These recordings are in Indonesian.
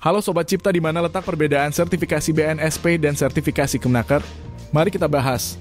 Halo Sobat Cipta, di mana letak perbedaan sertifikasi BNSP dan sertifikasi Kemnaker? Mari kita bahas.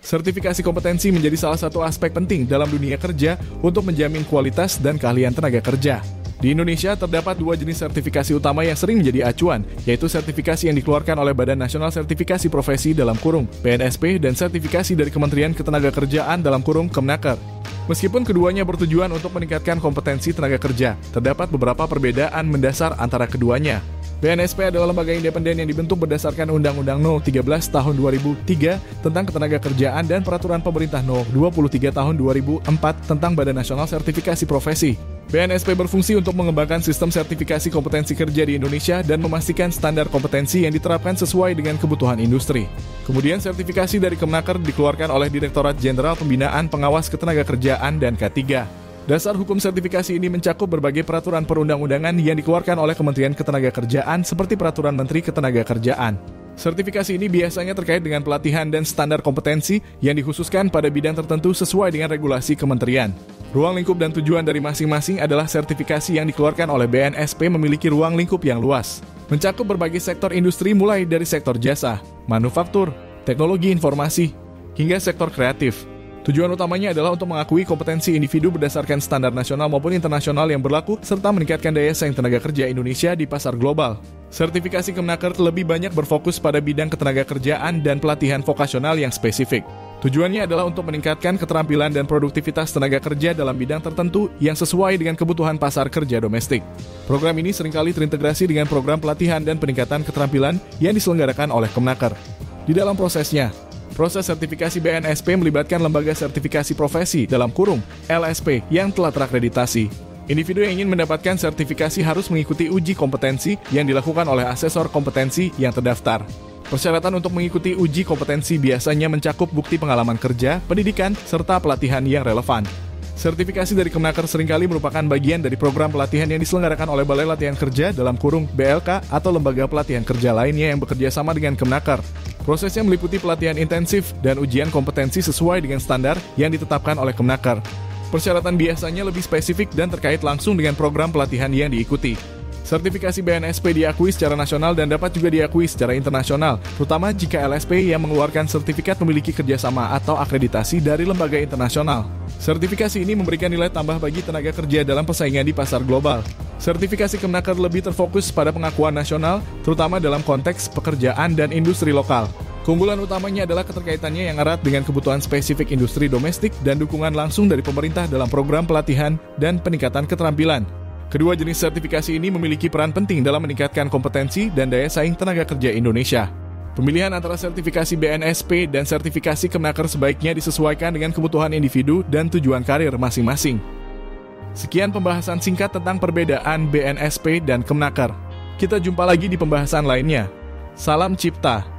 Sertifikasi kompetensi menjadi salah satu aspek penting dalam dunia kerja untuk menjamin kualitas dan keahlian tenaga kerja. Di Indonesia terdapat dua jenis sertifikasi utama yang sering menjadi acuan, yaitu sertifikasi yang dikeluarkan oleh Badan Nasional Sertifikasi Profesi (BNSP) dan sertifikasi dari Kementerian Ketenagakerjaan (Kemnaker). Meskipun keduanya bertujuan untuk meningkatkan kompetensi tenaga kerja, terdapat beberapa perbedaan mendasar antara keduanya. BNSP adalah lembaga independen yang dibentuk berdasarkan Undang-Undang No. 13 Tahun 2003 tentang Ketenagakerjaan dan Peraturan Pemerintah No. 23 Tahun 2004 tentang Badan Nasional Sertifikasi Profesi. BNSP berfungsi untuk mengembangkan sistem sertifikasi kompetensi kerja di Indonesia dan memastikan standar kompetensi yang diterapkan sesuai dengan kebutuhan industri. Kemudian sertifikasi dari Kemnaker dikeluarkan oleh Direktorat Jenderal Pembinaan Pengawas Ketenagakerjaan dan K3. Dasar hukum sertifikasi ini mencakup berbagai peraturan perundang-undangan yang dikeluarkan oleh Kementerian Ketenagakerjaan seperti Peraturan Menteri Ketenagakerjaan. Sertifikasi ini biasanya terkait dengan pelatihan dan standar kompetensi yang dikhususkan pada bidang tertentu sesuai dengan regulasi kementerian. Ruang lingkup dan tujuan dari masing-masing adalah sertifikasi yang dikeluarkan oleh BNSP memiliki ruang lingkup yang luas, mencakup berbagai sektor industri mulai dari sektor jasa, manufaktur, teknologi informasi, hingga sektor kreatif. Tujuan utamanya adalah untuk mengakui kompetensi individu berdasarkan standar nasional maupun internasional yang berlaku, serta meningkatkan daya saing tenaga kerja Indonesia di pasar global. Sertifikasi Kemnaker lebih banyak berfokus pada bidang ketenagakerjaan dan pelatihan vokasional yang spesifik. Tujuannya adalah untuk meningkatkan keterampilan dan produktivitas tenaga kerja dalam bidang tertentu yang sesuai dengan kebutuhan pasar kerja domestik. Program ini seringkali terintegrasi dengan program pelatihan dan peningkatan keterampilan yang diselenggarakan oleh Kemnaker. Di dalam prosesnya, proses sertifikasi BNSP melibatkan lembaga sertifikasi profesi (LSP) yang telah terakreditasi. Individu yang ingin mendapatkan sertifikasi harus mengikuti uji kompetensi yang dilakukan oleh asesor kompetensi yang terdaftar. Persyaratan untuk mengikuti uji kompetensi biasanya mencakup bukti pengalaman kerja, pendidikan, serta pelatihan yang relevan. Sertifikasi dari Kemnaker seringkali merupakan bagian dari program pelatihan yang diselenggarakan oleh Balai Latihan Kerja (BLK) atau lembaga pelatihan kerja lainnya yang bekerja sama dengan Kemnaker. Prosesnya meliputi pelatihan intensif dan ujian kompetensi sesuai dengan standar yang ditetapkan oleh Kemnaker. Persyaratan biasanya lebih spesifik dan terkait langsung dengan program pelatihan yang diikuti. Sertifikasi BNSP diakui secara nasional dan dapat juga diakui secara internasional, terutama jika LSP yang mengeluarkan sertifikat memiliki kerjasama atau akreditasi dari lembaga internasional. Sertifikasi ini memberikan nilai tambah bagi tenaga kerja dalam persaingan di pasar global. Sertifikasi Kemnaker lebih terfokus pada pengakuan nasional, terutama dalam konteks pekerjaan dan industri lokal. Keunggulan utamanya adalah keterkaitannya yang erat dengan kebutuhan spesifik industri domestik dan dukungan langsung dari pemerintah dalam program pelatihan dan peningkatan keterampilan. Kedua jenis sertifikasi ini memiliki peran penting dalam meningkatkan kompetensi dan daya saing tenaga kerja Indonesia. Pemilihan antara sertifikasi BNSP dan sertifikasi Kemnaker sebaiknya disesuaikan dengan kebutuhan individu dan tujuan karir masing-masing. Sekian pembahasan singkat tentang perbedaan BNSP dan Kemnaker. Kita jumpa lagi di pembahasan lainnya. Salam Cipta.